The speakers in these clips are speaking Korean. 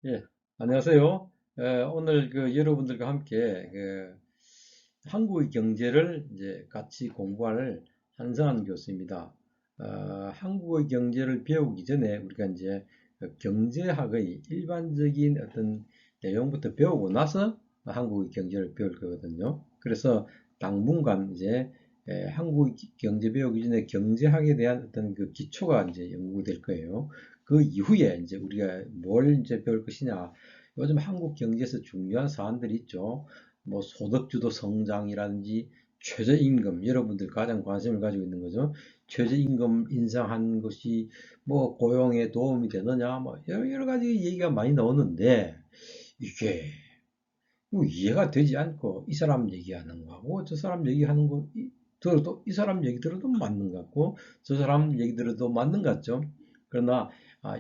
예, 안녕하세요. 오늘 여러분들과 함께 한국의 경제를 이제 같이 공부할 한성한 교수입니다. 한국의 경제를 배우기 전에 우리가 이제 그 경제학의 일반적인 어떤 내용부터 배우고 나서 한국의 경제를 배울 거거든요. 그래서 당분간 이제 한국의 경제 배우기 전에 경제학에 대한 어떤 그 기초가 이제 연구될 거예요. 그 이후에 이제 우리가 뭘 이제 배울 것이냐. 요즘 한국 경제에서 중요한 사안들이 있죠. 뭐 소득주도 성장이라든지 최저임금, 여러분들 가장 관심을 가지고 있는 거죠. 최저임금 인상한 것이 뭐 고용에 도움이 되느냐, 뭐 여러 가지 얘기가 많이 나오는데 이게 뭐 이해가 되지 않고 이 사람 얘기하는 거하고 저 사람 얘기하는 거 들어도 이 사람 얘기 들어도 맞는 것 같고 저 사람 얘기 들어도 맞는 것 같죠. 그러나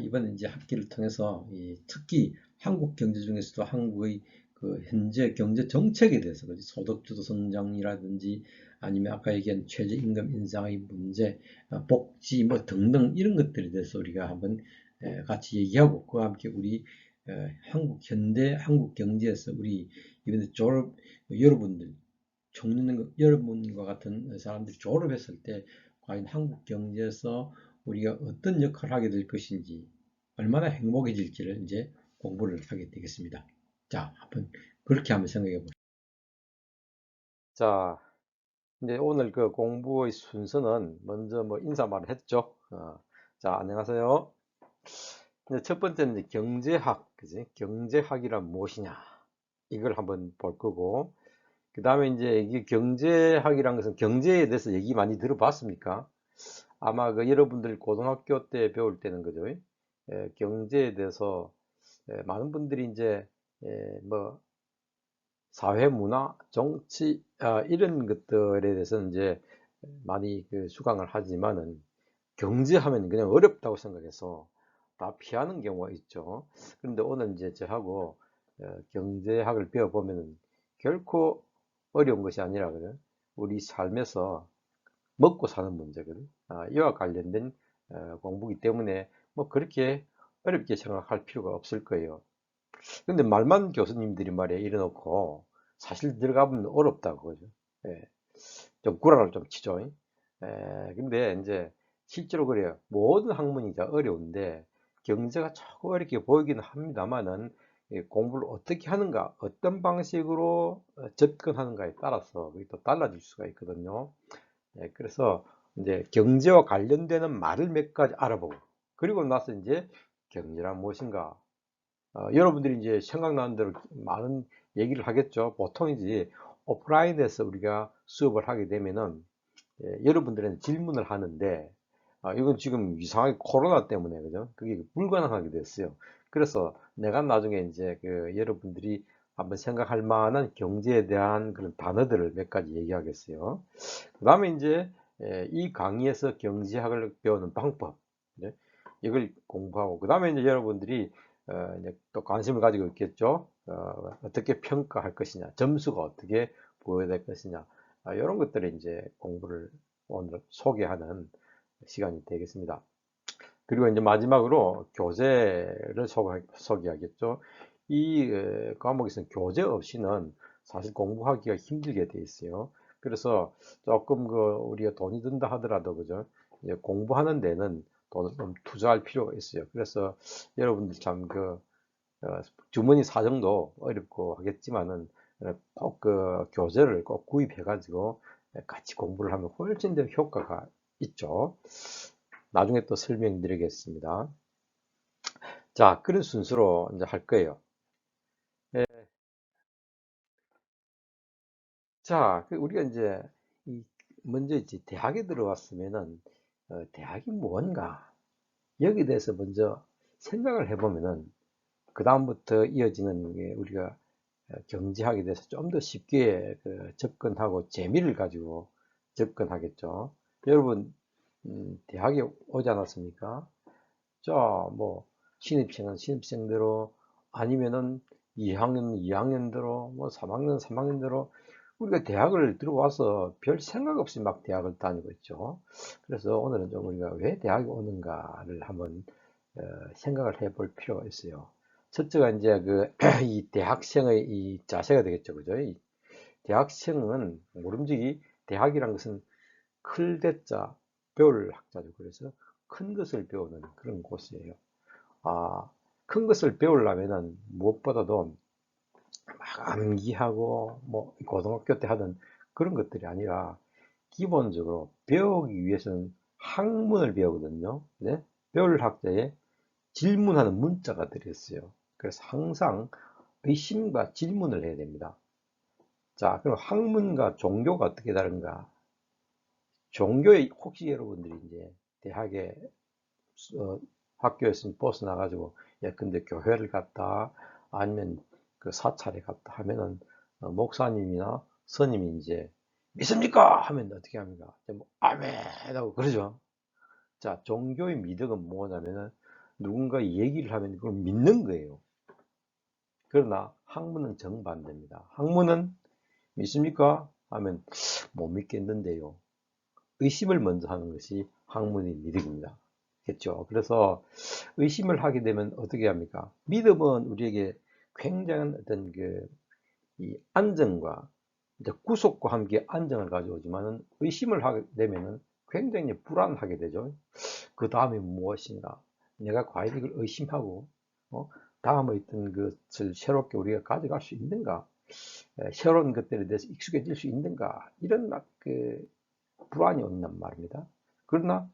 이번에 이제 학기를 통해서 특히 한국 경제 중에서도 한국의 그 현재 경제 정책에 대해서 소득주도 성장이라든지 아니면 아까 얘기한 최저임금 인상의 문제, 복지 뭐 등등 이런 것들에 대해서 우리가 한번 같이 얘기하고 그와 함께 우리 한국 현대 한국 경제에서 우리 이번에 졸업 여러분들 청년 여러분과 같은 사람들이 졸업했을 때 과연 한국 경제에서 우리가 어떤 역할을 하게 될 것인지 얼마나 행복해질지를 이제 공부를 하게 되겠습니다. 자, 한번 그렇게 한번 생각해 보시죠. 자, 이제 오늘 그 공부의 순서는 먼저 뭐 인사말을 했죠. 자, 안녕하세요. 이제 첫 번째는 이제 경제학, 그지? 경제학이란 무엇이냐? 이걸 한번 볼 거고, 그 다음에 이제 이게 경제학이란 것은 경제에 대해서 얘기 많이 들어봤습니까? 아마 그 여러분들 고등학교 때 배울 때는 그죠? 경제에 대해서 많은 분들이 이제 뭐 사회, 문화, 정치 이런 것들에 대해서 이제 많이 그 수강을 하지만은 경제하면 그냥 어렵다고 생각해서 다 피하는 경우가 있죠. 그런데 오늘 이제 저하고 경제학을 배워보면은 결코 어려운 것이 아니라 그래. 우리 삶에서 먹고 사는 문제거든. 이와 관련된 공부이기 때문에 뭐 그렇게 어렵게 생각할 필요가 없을 거예요. 근데 말만 교수님들이 말이야 이래놓고 사실 들어가보면 어렵다고 그죠. 예, 좀 구라를 좀 치죠. 근데 이제 실제로 그래요. 모든 학문이 다 어려운데 경제가 조금 어렵게 보이기는 합니다만은 공부를 어떻게 하는가, 어떤 방식으로 접근하는가에 따라서 그게 또 달라질 수가 있거든요. 그래서 이제 경제와 관련되는 말을 몇 가지 알아보고 그리고 나서 이제 경제란 무엇인가 여러분들이 이제 생각나는 대로 많은 얘기를 하겠죠. 보통 이제 오프라인에서 우리가 수업을 하게 되면은 여러분들은 질문을 하는데 이건 지금 이상하게 코로나 때문에 그죠? 그게 불가능하게 됐어요. 그래서 내가 나중에 이제 그 여러분들이 한번 생각할 만한 경제에 대한 그런 단어들을 몇 가지 얘기하겠어요. 그 다음에 이제 이 강의에서 경제학을 배우는 방법, 네? 이걸 공부하고, 그 다음에 이제 여러분들이 이제 또 관심을 가지고 있겠죠. 어떻게 평가할 것이냐, 점수가 어떻게 보여야 될 것이냐, 이런 것들을 이제 공부를 오늘 소개하는 시간이 되겠습니다. 그리고 이제 마지막으로 교재를 소개하겠죠. 이 과목에서는 교재 없이는 사실 공부하기가 힘들게 돼 있어요. 그래서 조금 그 우리가 돈이 든다 하더라도 그죠? 이제 공부하는 데는 돈을 좀 투자할 필요가 있어요. 그래서 여러분들 참 그 주머니 사정도 어렵고 하겠지만은 꼭 그 교재를 꼭 구입해 가지고 같이 공부를 하면 훨씬 더 효과가 있죠. 나중에 또 설명드리겠습니다. 자, 그런 순서로 이제 할 거예요. 예, 자, 우리가 이제 이 먼저 이제 대학에 들어왔으면은 대학이 뭔가 여기에 대해서 먼저 생각을 해보면은 그 다음부터 이어지는 게 우리가 경제학에 대해서 좀 더 쉽게 그 접근하고 재미를 가지고 접근하겠죠. 여러분 대학에 오지 않았습니까? 자, 뭐 신입생은 신입생대로 아니면은 2학년 2학년대로 뭐 3학년 3학년대로 우리가 대학을 들어와서 별 생각 없이 막 대학을 다니고 있죠. 그래서 오늘은 좀 우리가 왜 대학에 오는가를 한번 생각을 해볼 필요가 있어요. 첫째가 이제 이 대학생의 이 자세가 되겠죠. 그죠? 이 대학생은 모름지기 대학이란 것은 클 대자 배울 학자죠. 그래서 큰 것을 배우는 그런 곳이에요. 큰 것을 배우려면은 무엇보다도 막 암기하고 뭐 고등학교 때 하던 그런 것들이 아니라 기본적으로 배우기 위해서는 학문을 배우거든요. 네? 배울 학자에 질문하는 문자가 들어있어요. 그래서 항상 의심과 질문을 해야 됩니다. 자, 그럼 학문과 종교가 어떻게 다른가? 종교에 혹시 여러분들이 이제 대학에 학교에서 버스 나가지고 근데 교회를 갔다 아니면 그 사찰에 갔다 하면은 목사님이나 스님이 이제 믿습니까? 하면 어떻게 합니까? 뭐 아멘 하고 그러죠. 자, 종교의 믿음은 뭐냐면은 누군가 얘기를 하면 그걸 믿는 거예요. 그러나 학문은 정반대입니다. 학문은 믿습니까? 하면 못 믿겠는데요. 의심을 먼저 하는 것이 학문의 믿음입니다. 겠죠. 그래서 의심을 하게 되면 어떻게 합니까? 믿음은 우리에게 굉장한 어떤 이 안정과 이제 구속과 함께 안정을 가져오지만은 의심을 하게 되면은 굉장히 불안하게 되죠. 그 다음에 무엇인가? 내가 과연 이걸 의심하고 다음에 있던 것을 새롭게 우리가 가져갈 수 있는가? 새로운 것들에 대해서 익숙해질 수 있는가? 이런 불안이 온단 말입니다. 그러나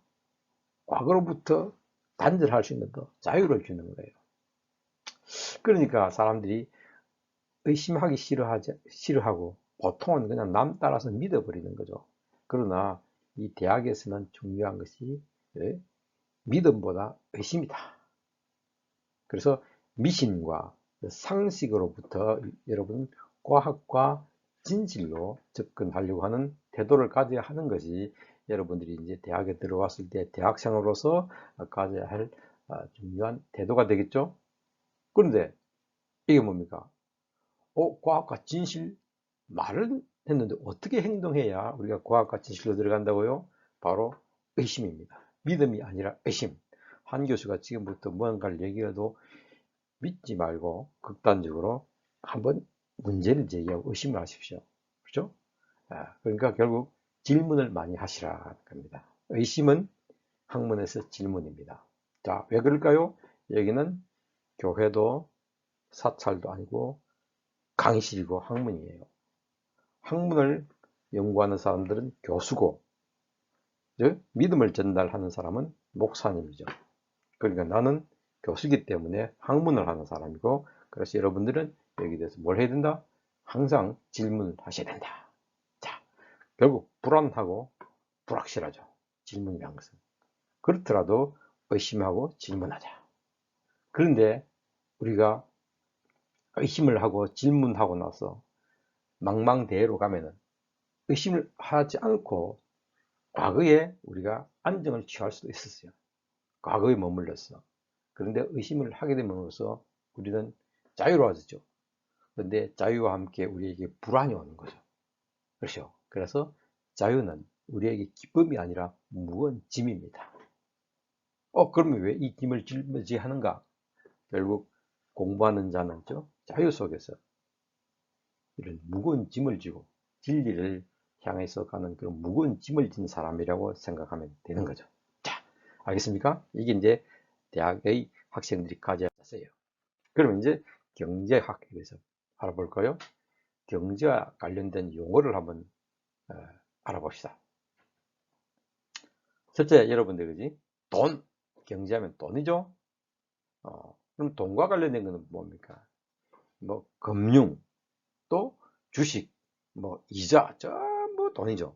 과거로부터 단절할 수 있는 더 자유를 주는 거예요. 그러니까 사람들이 의심하기 싫어하고 보통은 그냥 남 따라서 믿어버리는 거죠. 그러나 이 대학에서는 중요한 것이 믿음보다 의심이다. 그래서 미신과 상식으로부터 여러분 과학과 진실로 접근하려고 하는 태도를 가져야 하는 것이 여러분들이 이제 대학에 들어왔을 때 대학생으로서 가져야 할 중요한 태도가 되겠죠. 그런데 이게 뭡니까? 과학과 진실 말은 했는데 어떻게 행동해야 우리가 과학과 진실로 들어간다고요? 바로 의심입니다. 믿음이 아니라 의심. 한 교수가 지금부터 무언가를 얘기해도 믿지 말고 극단적으로 한번 문제를 제기하고 의심을 하십시오. 그렇죠? 그러니까 결국 질문을 많이 하시라는 겁니다. 의심은 학문에서 질문입니다. 자, 왜 그럴까요? 여기는 교회도 사찰도 아니고 강의실이고 학문이에요. 학문을 연구하는 사람들은 교수고, 즉 믿음을 전달하는 사람은 목사님이죠. 그러니까 나는 교수이기 때문에 학문을 하는 사람이고, 그래서 여러분들은 여기에 대해서 뭘 해야 된다? 항상 질문을 하셔야 된다. 자, 결국 불안하고 불확실하죠. 질문이란 것은. 그렇더라도 의심하고 질문하자. 그런데 우리가 의심을 하고 질문하고 나서 망망대해로 가면은 의심을 하지 않고 과거에 우리가 안정을 취할 수도 있었어요. 과거에 머물렀어. 그런데 의심을 하게 됨으로써 우리는 자유로워졌죠. 그런데 자유와 함께 우리에게 불안이 오는 거죠. 그렇죠. 그래서 자유는 우리에게 기쁨이 아니라 무거운 짐입니다. 그러면 왜 이 짐을 짊어지하는가? 결국 공부하는 자는 자유 속에서 이런 무거운 짐을 지고 진리를 향해서 가는 그런 무거운 짐을 진 사람이라고 생각하면 되는 거죠. 자, 알겠습니까? 이게 이제 대학의 학생들이 가져야 하세요. 그러면 이제 경제학에 대해서 알아볼까요? 경제와 관련된 용어를 한번 알아봅시다. 첫째, 여러분들 그지? 돈, 경제하면 돈이죠. 그럼 돈과 관련된 것은 뭡니까? 뭐 금융, 또 주식, 뭐 이자, 전부 돈이죠.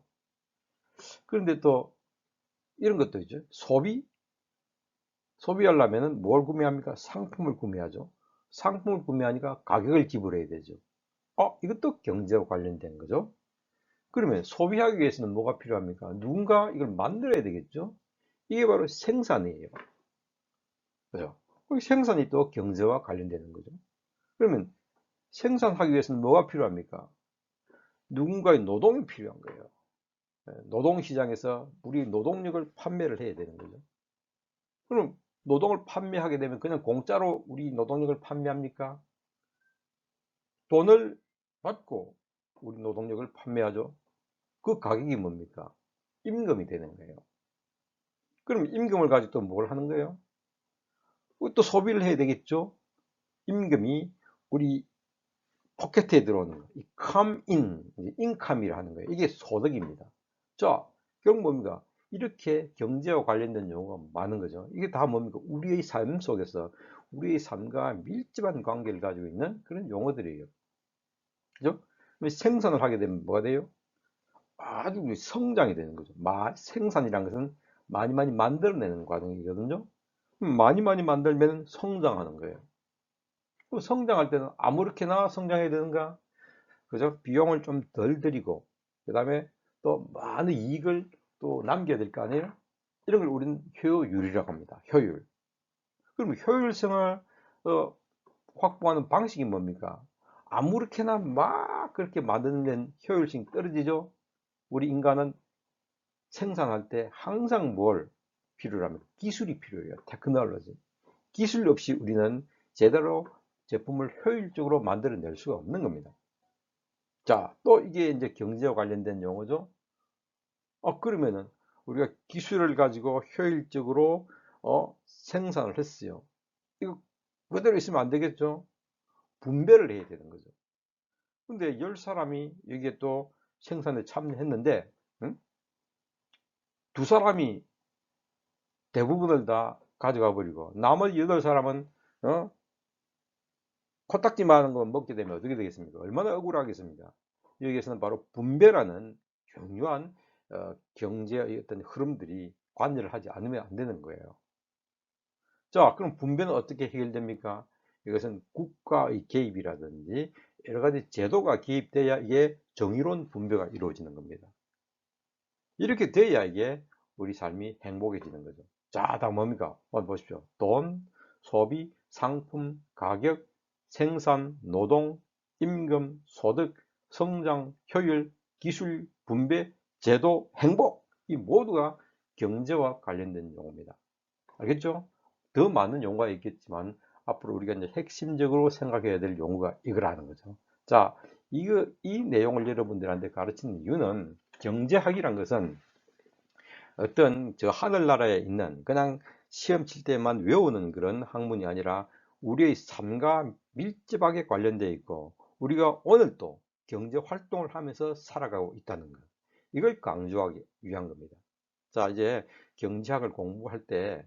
그런데 또 이런 것도 있죠. 소비하려면 뭘 구매합니까? 상품을 구매하죠. 상품을 구매하니까 가격을 지불해야 되죠. 이것도 경제와 관련된 거죠. 그러면 소비하기 위해서는 뭐가 필요합니까? 누군가 이걸 만들어야 되겠죠. 이게 바로 생산이에요. 그죠? 생산이 또 경제와 관련되는 거죠. 그러면 생산하기 위해서는 뭐가 필요합니까? 누군가의 노동이 필요한 거예요. 노동시장에서 우리 노동력을 판매를 해야 되는 거죠. 그럼 노동을 판매하게 되면 그냥 공짜로 우리 노동력을 판매합니까? 돈을 받고 우리 노동력을 판매하죠. 그 가격이 뭡니까? 임금이 되는 거예요. 그럼 임금을 가지고 또 뭘 하는 거예요? 또 소비를 해야 되겠죠? 임금이 우리 포켓에 들어오는 거, 이 come in, 인컴이라 하는 거예요. 이게 소득입니다. 자, 결국 뭡니까? 이렇게 경제와 관련된 용어가 많은 거죠. 이게 다 뭡니까? 우리의 삶 속에서 우리의 삶과 밀접한 관계를 가지고 있는 그런 용어들이에요. 그죠? 생산을 하게 되면 뭐가 돼요? 아주 성장이 되는 거죠. 생산이라는 것은 많이 많이 만들어내는 과정이거든요. 많이 많이 만들면 성장하는 거예요. 그럼 성장할 때는 아무렇게나 성장해야 되는가? 그죠? 비용을 좀 덜 들이고, 그 다음에 또 많은 이익을 또 남겨야 될 거 아니에요? 이런 걸 우리는 효율이라고 합니다. 효율. 그럼 효율성을 확보하는 방식이 뭡니까? 아무렇게나 막 그렇게 만드는 효율성이 떨어지죠? 우리 인간은 생산할 때 항상 뭘 필요로 합니까? 기술이 필요해요. 테크놀로지. 기술 없이 우리는 제대로 제품을 효율적으로 만들어낼 수가 없는 겁니다. 자, 또 이게 이제 경제와 관련된 용어죠. 그러면은 우리가 기술을 가지고 효율적으로 생산을 했어요. 이거 그대로 있으면 안 되겠죠? 분배를 해야 되는 거죠. 근데 10사람이 여기에 또 생산에 참여했는데, 응? 2사람이 대부분을 다 가져가 버리고, 나머지 8사람은, 코딱지만한 거 먹게 되면 어떻게 되겠습니까? 얼마나 억울하겠습니까? 여기에서는 바로 분배라는 중요한 경제의 어떤 흐름들이 관여를 하지 않으면 안 되는 거예요. 자, 그럼 분배는 어떻게 해결됩니까? 이것은 국가의 개입이라든지 여러 가지 제도가 개입돼야 이게 정의로운 분배가 이루어지는 겁니다. 이렇게 돼야 이게 우리 삶이 행복해지는 거죠. 자, 다음 뭡니까? 보십시오. 돈, 소비, 상품, 가격, 생산, 노동, 임금, 소득, 성장, 효율, 기술, 분배, 제도, 행복. 이 모두가 경제와 관련된 용어입니다. 알겠죠? 더 많은 용어가 있겠지만 앞으로 우리가 이제 핵심적으로 생각해야 될 용어가 이거라는 거죠. 자, 이 내용을 여러분들한테 가르치는 이유는 경제학이란 것은 어떤 저 하늘나라에 있는 그냥 시험 칠 때만 외우는 그런 학문이 아니라 우리의 삶과 밀접하게 관련되어 있고 우리가 오늘도 경제 활동을 하면서 살아가고 있다는 것. 이걸 강조하기 위한 겁니다. 자, 이제 경제학을 공부할 때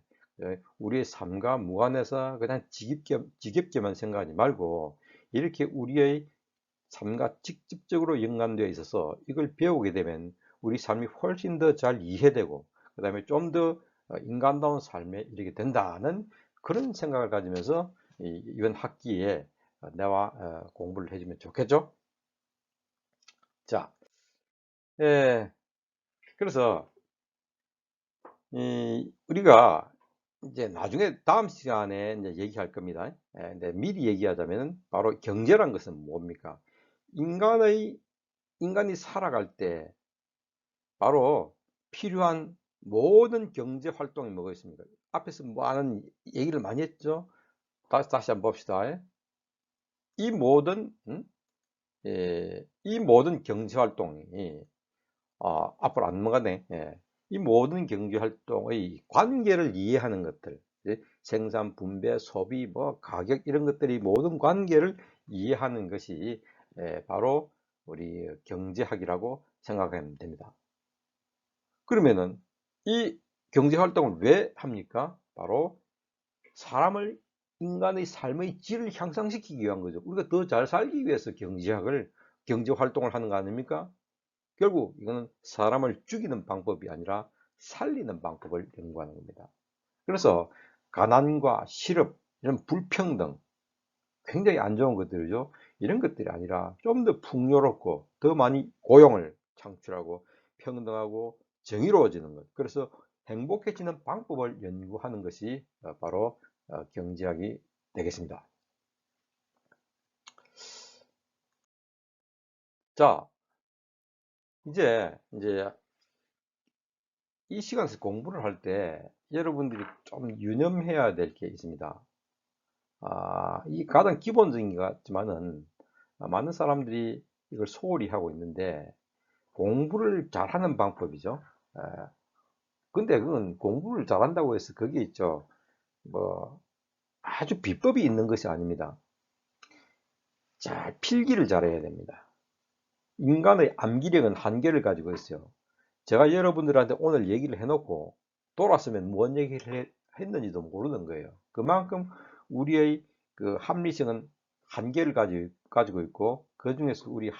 우리의 삶과 무관해서 그냥 지겹게만 생각하지 말고 이렇게 우리의 삶과 직접적으로 연관되어 있어서 이걸 배우게 되면 우리 삶이 훨씬 더 잘 이해되고 그 다음에 좀 더 인간다운 삶에 이르게 된다는 그런 생각을 가지면서 이번 학기에 내와 공부를 해주면 좋겠죠? 자, 예, 그래서 우리가 이제 나중에 다음 시간에 이제 얘기할 겁니다. 근데 미리 얘기하자면 바로 경제란 것은 뭡니까? 인간이 살아갈 때 바로 필요한 모든 경제 활동이 뭐가 있습니까? 앞에서 많은 얘기를 많이 했죠. 다시 한번 봅시다. 이 모든 이 모든 경제 활동이 앞으로 안 넘어가네. 이 모든 경제 활동의 관계를 이해하는 것들, 생산, 분배, 소비, 뭐 가격 이런 것들이 모든 관계를 이해하는 것이 바로 우리 경제학이라고 생각하면 됩니다. 그러면은 이 경제 활동을 왜 합니까? 바로 인간의 삶의 질을 향상시키기 위한 거죠. 우리가 더 잘 살기 위해서 경제 활동을 하는 거 아닙니까? 결국 이거는 사람을 죽이는 방법이 아니라 살리는 방법을 연구하는 겁니다. 그래서 가난과 실업, 이런 불평등, 굉장히 안 좋은 것들이죠. 이런 것들이 아니라 좀 더 풍요롭고 더 많이 고용을 창출하고 평등하고 정의로워지는 것. 그래서 행복해지는 방법을 연구하는 것이 바로 경제학이 되겠습니다. 자, 이제 이 시간에서 공부를 할 때 여러분들이 좀 유념해야 될 게 있습니다. 이 가장 기본적인 것 같지만은 많은 사람들이 이걸 소홀히 하고 있는데 공부를 잘하는 방법이죠. 근데 그건 공부를 잘한다고 해서 거기에 있죠. 뭐 아주 비법이 있는 것이 아닙니다. 잘 필기를 잘해야 됩니다. 인간의 암기력은 한계를 가지고 있어요. 제가 여러분들한테 오늘 얘기를 해놓고 돌았으면 뭔 얘기를 했는지도 모르는 거예요. 그만큼 우리의 그 합리성은 한계를 가지고 있고 그 중에서 우리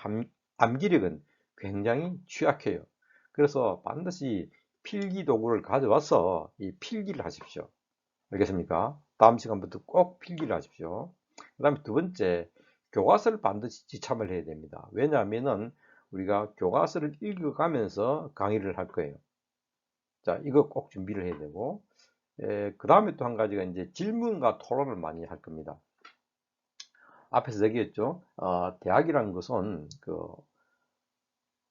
암기력은 굉장히 취약해요. 그래서 반드시 필기 도구를 가져와서 이 필기를 하십시오. 알겠습니까? 다음 시간부터 꼭 필기를 하십시오. 그 다음에 두 번째, 교과서를 반드시 지참을 해야 됩니다. 왜냐하면은 우리가 교과서를 읽어가면서 강의를 할 거예요. 자, 이거 꼭 준비를 해야 되고, 그 다음에 또 한 가지가 이제 질문과 토론을 많이 할 겁니다. 앞에서 얘기했죠. 대학이라는 것은 그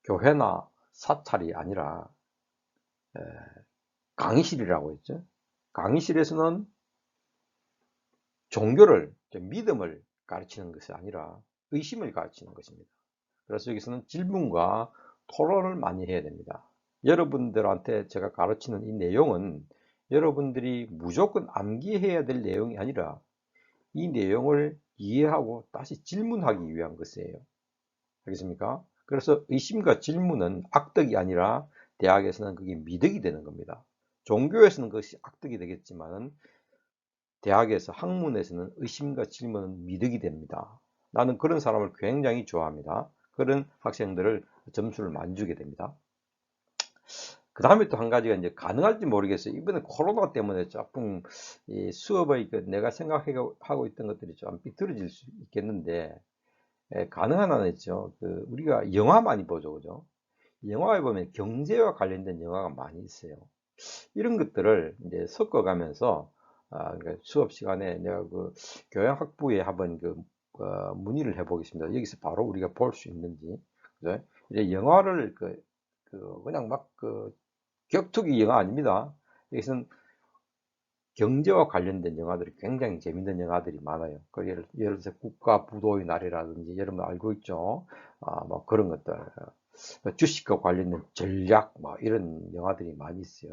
교회나 사찰이 아니라 강의실이라고 했죠. 강의실에서는 종교를, 믿음을 가르치는 것이 아니라 의심을 가르치는 것입니다. 그래서 여기서는 질문과 토론을 많이 해야 됩니다. 여러분들한테 제가 가르치는 이 내용은 여러분들이 무조건 암기해야 될 내용이 아니라 이 내용을 이해하고 다시 질문하기 위한 것이에요. 알겠습니까? 그래서 의심과 질문은 악덕이 아니라 대학에서는 그게 미덕이 되는 겁니다. 종교에서는 그것이 악덕이 되겠지만은 대학에서 학문에서는 의심과 질문은 미덕이 됩니다. 나는 그런 사람을 굉장히 좋아합니다. 그런 학생들을 점수를 많이 주게 됩니다. 그 다음에 또 한 가지가 이제 가능할지 모르겠어요. 이번에 코로나 때문에 조금 이 수업의 내가 생각하고 있던 것들이 좀 삐뚤어질 수 있겠는데, 가능한 한은 있죠. 우리가 영화 많이 보죠, 그죠? 영화에 보면 경제와 관련된 영화가 많이 있어요. 이런 것들을 이제 섞어가면서 그러니까 수업 시간에 내가 그 교양학부에 한번 문의를 해보겠습니다. 여기서 바로 우리가 볼 수 있는지. 그죠? 이제 영화를 그냥 막 격투기 영화 아닙니다. 여기서는 경제와 관련된 영화들이 굉장히 재밌는 영화들이 많아요. 예를 들어서 국가부도의 날이라든지 여러분 알고 있죠? 뭐 그런 것들. 주식과 관련된 전략, 뭐 이런 영화들이 많이 있어요.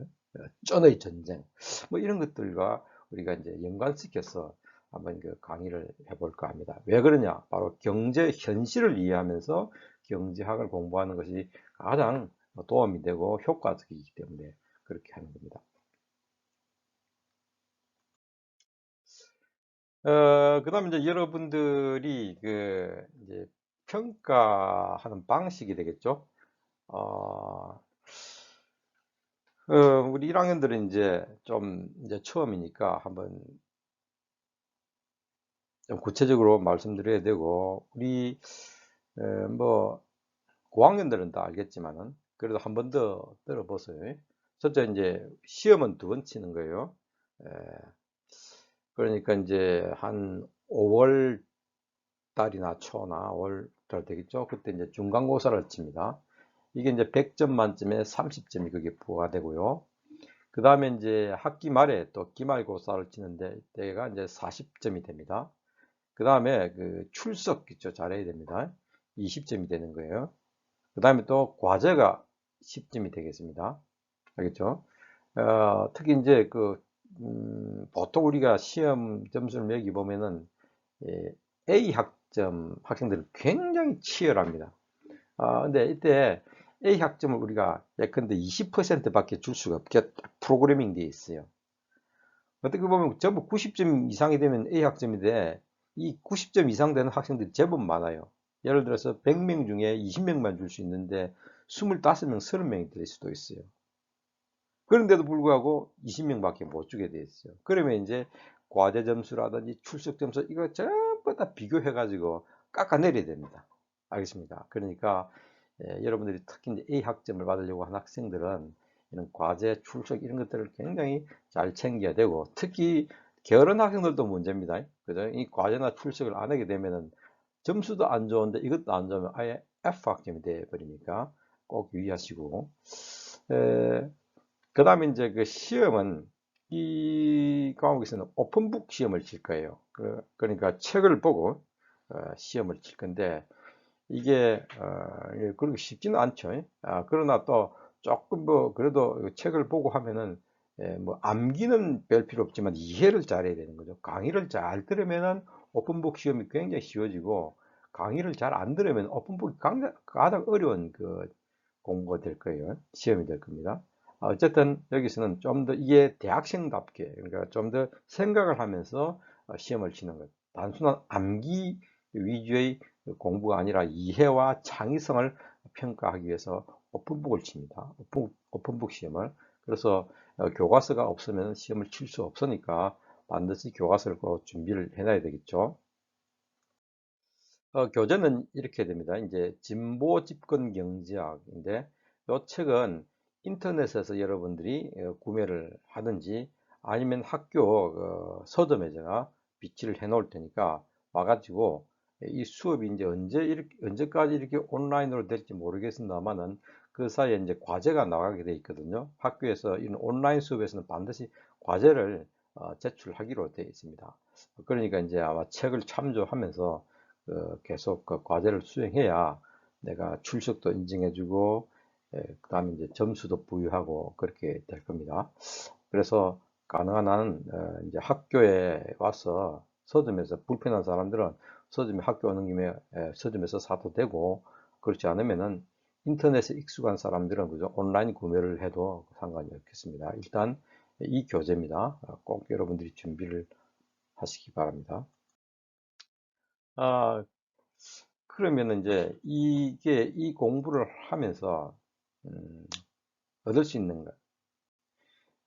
쩐의 전쟁, 뭐 이런 것들과 우리가 이제 연관시켜서 한번 강의를 해볼까 합니다. 왜 그러냐? 바로 경제 현실을 이해하면서 경제학을 공부하는 것이 가장 도움이 되고 효과적이기 때문에 그렇게 하는 겁니다. 그 다음에 이제 여러분들이 이제 평가하는 방식이 되겠죠? 어, 우리 1학년들은 이제 처음이니까 한번 좀 구체적으로 말씀드려야 되고, 뭐, 고학년들은 다 알겠지만은, 그래도 한 번 더 들어보세요. 첫째, 이제, 시험은 두 번 치는 거예요. 에, 그러니까 이제, 한 5월 달이나 초나 5월 달 되겠죠? 그때 이제 중간고사를 칩니다. 이게 이제 100점 만점에 30점이 그게 부과되고요. 그 다음에 이제 학기 말에 또 기말고사를 치는데, 때가 이제 40점이 됩니다. 그 다음에 출석 있죠. 잘해야 됩니다. 20점이 되는 거예요. 그 다음에 또 과제가 10점이 되겠습니다. 알겠죠? 특히 이제 보통 우리가 시험 점수를 매기 보면은 예, A 학점 학생들은 굉장히 치열합니다. 근데 이때 A 학점을 우리가 예컨대 20%밖에 줄 수가 없게 프로그래밍 되어 있어요. 어떻게 보면 전부 90점 이상이 되면 A 학점인데 이 90점 이상 되는 학생들이 제법 많아요. 예를 들어서 100명 중에 20명만 줄 수 있는데 25명, 30명이 될 수도 있어요. 그런데도 불구하고 20명밖에 못 주게 돼 있어요. 그러면 이제 과제 점수라든지 출석 점수 이거 전부 다 비교해 가지고 깎아내려야 됩니다. 알겠습니까? 그러니까 여러분들이 특히 이제 A 학점을 받으려고 하는 학생들은 이런 과제, 출석 이런 것들을 굉장히 잘 챙겨야 되고 특히 게으른 학생들도 문제입니다. 그죠? 이 과제나 출석을 안 하게 되면은 점수도 안 좋은데 이것도 안 좋으면 아예 F 학점이 돼 버리니까 꼭 유의하시고 그 다음에 이제 시험은 이 과목에서는 오픈북 시험을 칠 거예요. 그러니까 책을 보고 시험을 칠 건데 이게 그렇게 쉽지는 않죠. 그러나 또 조금 뭐 그래도 책을 보고 하면은 뭐 암기는 별 필요 없지만 이해를 잘해야 되는 거죠. 강의를 잘 들으면은 오픈북 시험이 굉장히 쉬워지고 강의를 잘 안 들으면 오픈북이 가장 어려운 그 공부가 될 거예요. 시험이 될 겁니다. 어쨌든 여기서는 좀 더 이게 대학생답게 그러니까 좀 더 생각을 하면서 시험을 치는 것. 단순한 암기 위주의 공부가 아니라 이해와 창의성을 평가하기 위해서 오픈북을 칩니다. 오픈북 시험을. 그래서 교과서가 없으면 시험을 칠 수 없으니까 반드시 교과서를 꼭 준비를 해놔야 되겠죠. 교재는 이렇게 됩니다. 이제 진보 집권 경제학인데 이 책은 인터넷에서 여러분들이 구매를 하든지 아니면 학교 서점에 제가 비치를 해 놓을 테니까 와가지고 이 수업이 이제 언제까지 이렇게 온라인으로 될지 모르겠습니다만은 그 사이에 이제 과제가 나가게 돼 있거든요. 학교에서 이런 온라인 수업에서는 반드시 과제를 제출하기로 되어 있습니다. 그러니까 이제 아마 책을 참조하면서 계속 그 과제를 수행해야 내가 출석도 인증해주고 그다음에 이제 점수도 부여하고 그렇게 될 겁니다. 그래서 가능한 한 이제 학교에 와서 서점에서 불편한 사람들은 서점에 학교 오는 김에 서점에서 사도 되고 그렇지 않으면은 인터넷에 익숙한 사람들은 그죠 온라인 구매를 해도 상관이 없겠습니다. 일단 이 교재입니다. 꼭 여러분들이 준비를 하시기 바랍니다. 아, 그러면 이제 이게 이 공부를 하면서 음, 얻을 수 있는 것.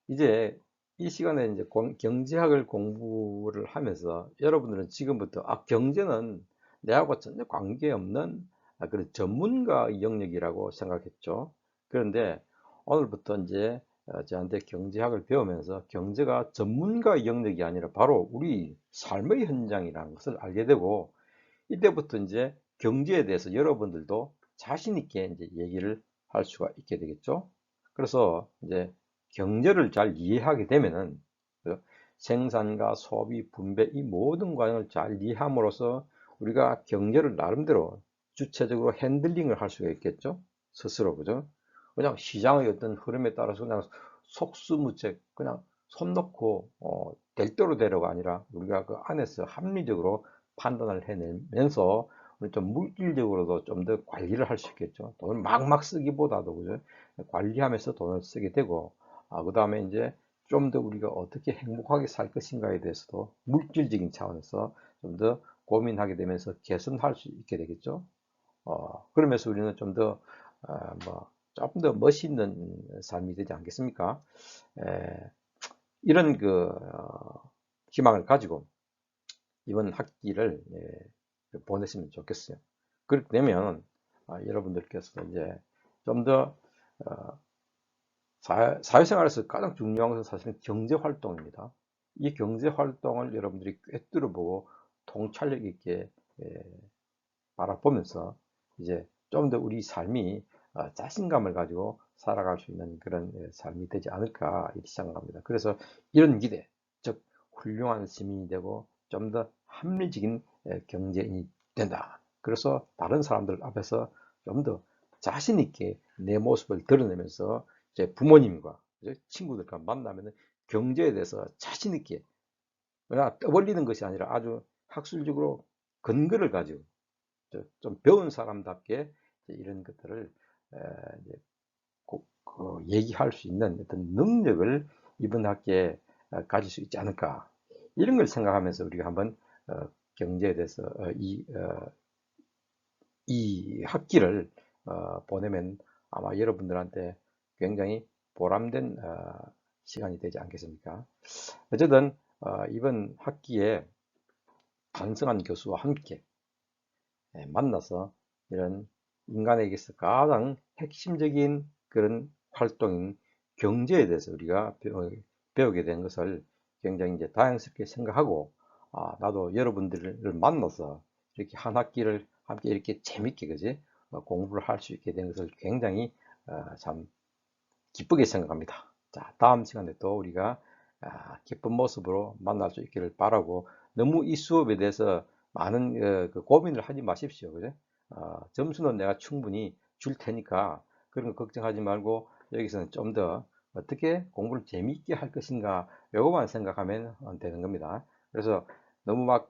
이제 이 시간에 이제 경제학을 공부를 하면서 여러분들은 지금부터 경제는 내하고 전혀 관계없는 그런 전문가 영역이라고 생각했죠. 그런데 오늘부터 이제 저한테 경제학을 배우면서 경제가 전문가 영역이 아니라 바로 우리 삶의 현장이라는 것을 알게 되고 이때부터 이제 경제에 대해서 여러분들도 자신 있게 이제 얘기를 할 수가 있게 되겠죠. 그래서 이제 경제를 잘 이해하게 되면은 그 생산과 소비, 분배 이 모든 과정을 잘 이해함으로써 우리가 경제를 나름대로 주체적으로 핸들링을 할 수가 있겠죠. 스스로 그죠? 그냥 시장의 어떤 흐름에 따라서 그냥 속수무책 그냥 손 놓고 될 대로 되려가 아니라 우리가 그 안에서 합리적으로 판단을 해내면서 우리 좀 물질적으로도 좀 더 관리를 할 수 있겠죠. 돈을 막막 쓰기보다도 그죠? 관리하면서 돈을 쓰게 되고, 그 다음에 이제 좀 더 우리가 어떻게 행복하게 살 것인가에 대해서도 물질적인 차원에서 좀 더 고민하게 되면서 개선할 수 있게 되겠죠. 그러면서 우리는 좀 더, 뭐, 조금 더 멋있는 삶이 되지 않겠습니까? 에, 이런 희망을 가지고 이번 학기를 보냈으면 좋겠어요. 그렇게 되면 여러분들께서 이제 좀 더 사회생활에서 가장 중요한 것은 사실은 경제 활동입니다. 이 경제 활동을 여러분들이 꿰뚫어 보고 통찰력 있게 예, 바라보면서 이제 좀 더 우리 삶이 자신감을 가지고 살아갈 수 있는 그런 삶이 되지 않을까 이렇게 생각합니다. 그래서 이런 기대, 즉 훌륭한 시민이 되고 좀 더 합리적인 경제인이 된다. 그래서 다른 사람들 앞에서 좀 더 자신 있게 내 모습을 드러내면서 이제 부모님과 이제 친구들과 만나면 경제에 대해서 자신 있게 그냥 떠벌리는 것이 아니라 아주 학술적으로 근거를 가지고 좀 배운 사람답게 이런 것들을 이제 꼭 얘기할 수 있는 어떤 능력을 이번 학기에 가질 수 있지 않을까 이런 걸 생각하면서 우리가 한번 경제에 대해서 이 학기를 보내면 아마 여러분들한테 굉장히 보람된 시간이 되지 않겠습니까? 어쨌든 이번 학기에 강성한 교수와 함께 만나서 이런 인간에게서 가장 핵심적인 그런 활동인 경제에 대해서 우리가 배우게 된 것을 굉장히 이제 다양스럽게 생각하고 나도 여러분들을 만나서 이렇게 한 학기를 함께 이렇게 재밌게 그지 공부를 할 수 있게 된 것을 굉장히 참 기쁘게 생각합니다. 자, 다음 시간에 또 우리가 기쁜 모습으로 만날 수 있기를 바라고, 너무 이 수업에 대해서 많은 그 고민을 하지 마십시오. 그죠? 점수는 내가 충분히 줄 테니까 그런 거 걱정하지 말고, 여기서는 좀 더 어떻게 공부를 재미있게 할 것인가, 요거만 생각하면 되는 겁니다. 그래서 너무 막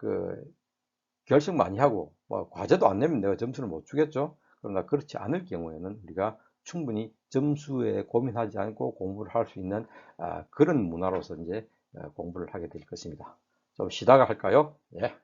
결심 많이 하고 뭐 과제도 안 내면 내가 점수를 못 주겠죠. 그러나 그렇지 않을 경우에는 우리가 충분히 점수에 고민하지 않고 공부를 할 수 있는 그런 문화로서 이제 공부를 하게 될 것입니다. 좀 쉬다가 할까요? 예.